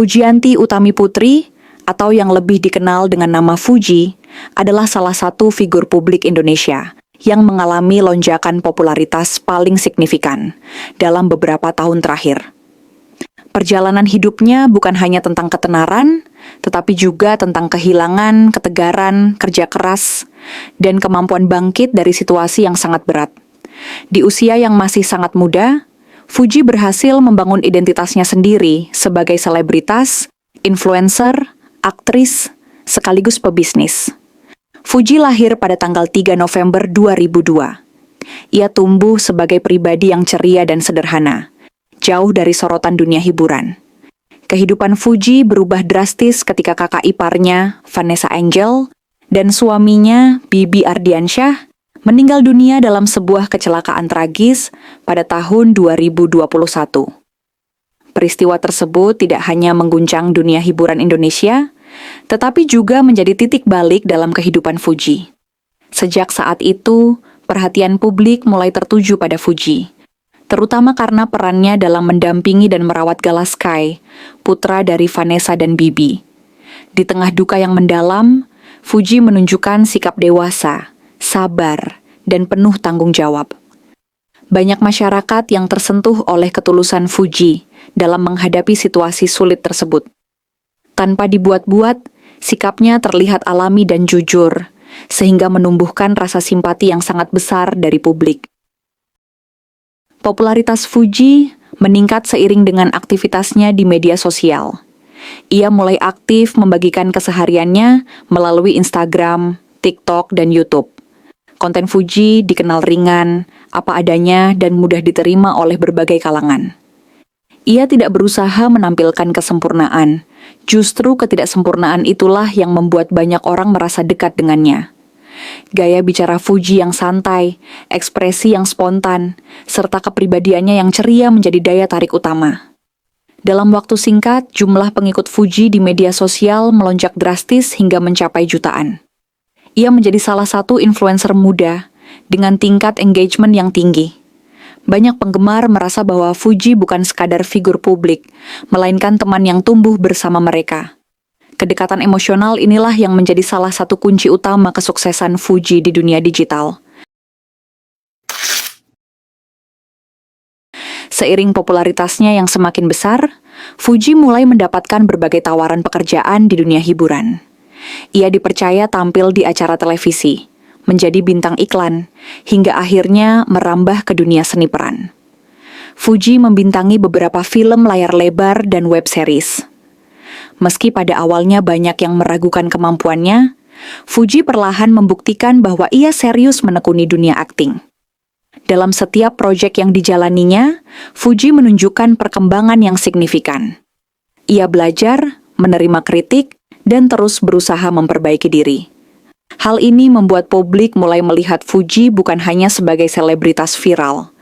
Fujianti Utami Putri, atau yang lebih dikenal dengan nama Fuji, adalah salah satu figur publik Indonesia yang mengalami lonjakan popularitas paling signifikan dalam beberapa tahun terakhir. Perjalanan hidupnya bukan hanya tentang ketenaran, tetapi juga tentang kehilangan, ketegaran, kerja keras, dan kemampuan bangkit dari situasi yang sangat berat. Di usia yang masih sangat muda, Fuji berhasil membangun identitasnya sendiri sebagai selebritas, influencer, aktris, sekaligus pebisnis. Fuji lahir pada tanggal 3 November 2002. Ia tumbuh sebagai pribadi yang ceria dan sederhana, jauh dari sorotan dunia hiburan. Kehidupan Fuji berubah drastis ketika kakak iparnya, Vanessa Angel, dan suaminya, Bibi Ardiansyah, meninggal dunia dalam sebuah kecelakaan tragis pada tahun 2021. Peristiwa tersebut tidak hanya mengguncang dunia hiburan Indonesia, tetapi juga menjadi titik balik dalam kehidupan Fuji. Sejak saat itu, perhatian publik mulai tertuju pada Fuji, terutama karena perannya dalam mendampingi dan merawat Galaskai, putra dari Vanessa dan Bibi. Di tengah duka yang mendalam, Fuji menunjukkan sikap dewasa, sabar, dan penuh tanggung jawab. Banyak masyarakat yang tersentuh oleh ketulusan Fuji dalam menghadapi situasi sulit tersebut. Tanpa dibuat-buat, sikapnya terlihat alami dan jujur, sehingga menumbuhkan rasa simpati yang sangat besar dari publik. Popularitas Fuji meningkat seiring dengan aktivitasnya di media sosial. Ia mulai aktif membagikan kesehariannya melalui Instagram, TikTok, dan YouTube. Konten Fuji dikenal ringan, apa adanya, dan mudah diterima oleh berbagai kalangan. Ia tidak berusaha menampilkan kesempurnaan, justru ketidaksempurnaan itulah yang membuat banyak orang merasa dekat dengannya. Gaya bicara Fuji yang santai, ekspresi yang spontan, serta kepribadiannya yang ceria menjadi daya tarik utama. Dalam waktu singkat, jumlah pengikut Fuji di media sosial melonjak drastis hingga mencapai jutaan. Ia menjadi salah satu influencer muda dengan tingkat engagement yang tinggi. Banyak penggemar merasa bahwa Fuji bukan sekadar figur publik, melainkan teman yang tumbuh bersama mereka. Kedekatan emosional inilah yang menjadi salah satu kunci utama kesuksesan Fuji di dunia digital. Seiring popularitasnya yang semakin besar, Fuji mulai mendapatkan berbagai tawaran pekerjaan di dunia hiburan. Ia dipercaya tampil di acara televisi, menjadi bintang iklan, hingga akhirnya merambah ke dunia seni peran. Fuji membintangi beberapa film layar lebar dan web series. Meski pada awalnya banyak yang meragukan kemampuannya, Fuji perlahan membuktikan bahwa ia serius menekuni dunia akting. Dalam setiap proyek yang dijalaninya, Fuji menunjukkan perkembangan yang signifikan. Ia belajar, menerima kritik, dan terus berusaha memperbaiki diri. Hal ini membuat publik mulai melihat Fuji bukan hanya sebagai selebritas viral,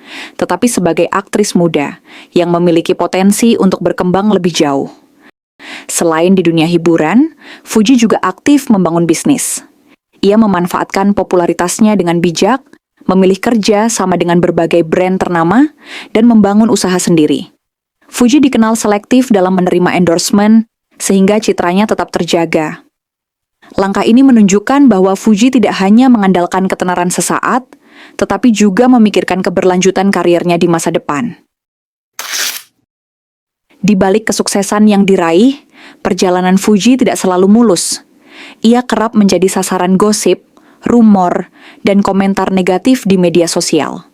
tetapi sebagai aktris muda yang memiliki potensi untuk berkembang lebih jauh. Selain di dunia hiburan, Fuji juga aktif membangun bisnis. Ia memanfaatkan popularitasnya dengan bijak, memilih kerja sama dengan berbagai brand ternama, dan membangun usaha sendiri. Fuji dikenal selektif dalam menerima endorsement, sehingga citranya tetap terjaga. Langkah ini menunjukkan bahwa Fuji tidak hanya mengandalkan ketenaran sesaat, tetapi juga memikirkan keberlanjutan karirnya di masa depan. Di balik kesuksesan yang diraih, perjalanan Fuji tidak selalu mulus. Ia kerap menjadi sasaran gosip, rumor, dan komentar negatif di media sosial.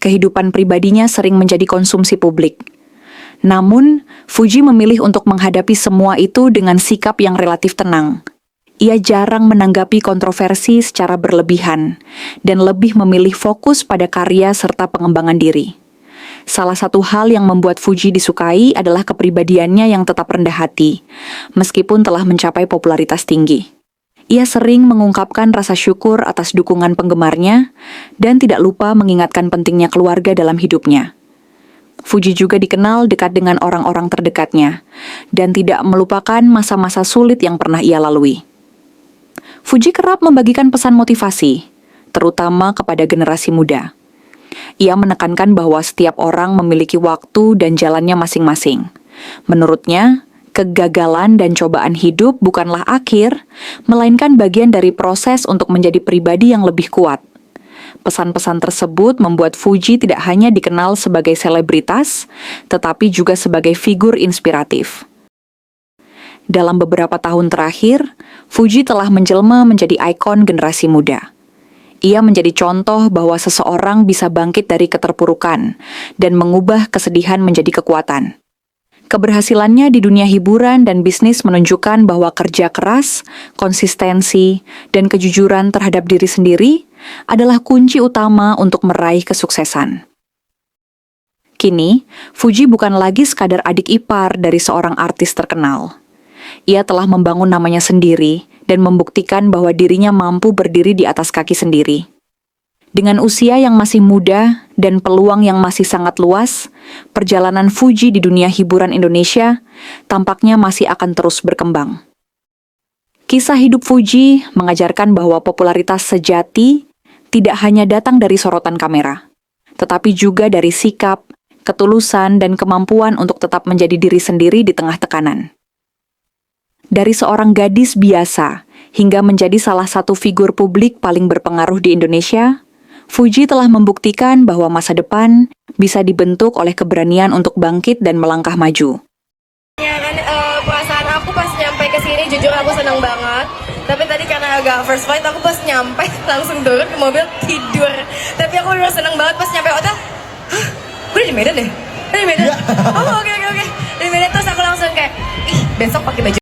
Kehidupan pribadinya sering menjadi konsumsi publik. Namun, Fuji memilih untuk menghadapi semua itu dengan sikap yang relatif tenang. Ia jarang menanggapi kontroversi secara berlebihan, dan lebih memilih fokus pada karya serta pengembangan diri. Salah satu hal yang membuat Fuji disukai adalah kepribadiannya yang tetap rendah hati, meskipun telah mencapai popularitas tinggi. Ia sering mengungkapkan rasa syukur atas dukungan penggemarnya, dan tidak lupa mengingatkan pentingnya keluarga dalam hidupnya. Fuji juga dikenal dekat dengan orang-orang terdekatnya, dan tidak melupakan masa-masa sulit yang pernah ia lalui. Fuji kerap membagikan pesan motivasi, terutama kepada generasi muda. Ia menekankan bahwa setiap orang memiliki waktu dan jalannya masing-masing. Menurutnya, Kegagalan dan cobaan hidup bukanlah akhir, melainkan bagian dari proses untuk menjadi pribadi yang lebih kuat. Pesan-pesan tersebut membuat Fuji tidak hanya dikenal sebagai selebritas, tetapi juga sebagai figur inspiratif. Dalam beberapa tahun terakhir, Fuji telah menjelma menjadi ikon generasi muda. Ia menjadi contoh bahwa seseorang bisa bangkit dari keterpurukan dan mengubah kesedihan menjadi kekuatan. Keberhasilannya di dunia hiburan dan bisnis menunjukkan bahwa kerja keras, konsistensi, dan kejujuran terhadap diri sendiri adalah kunci utama untuk meraih kesuksesan. Kini, Fuji bukan lagi sekadar adik ipar dari seorang artis terkenal. Ia telah membangun namanya sendiri dan membuktikan bahwa dirinya mampu berdiri di atas kaki sendiri. Dengan usia yang masih muda dan peluang yang masih sangat luas, perjalanan Fuji di dunia hiburan Indonesia tampaknya masih akan terus berkembang. Kisah hidup Fuji mengajarkan bahwa popularitas sejati tidak hanya datang dari sorotan kamera, tetapi juga dari sikap, ketulusan, dan kemampuan untuk tetap menjadi diri sendiri di tengah tekanan. Dari seorang gadis biasa hingga menjadi salah satu figur publik paling berpengaruh di Indonesia, Fuji telah membuktikan bahwa masa depan bisa dibentuk oleh keberanian untuk bangkit dan melangkah maju. Ya kan, perasaan aku pas nyampe ke sini jujur aku senang banget. Tapi tadi karena agak first flight aku pas nyampe langsung turun ke mobil tidur. Tapi aku udah senang banget pas nyampe hotel. Hah, gue udah di Medan deh. Udah di Medan. Oh oke. Di Medan terus aku langsung kayak, ih besok pakai baju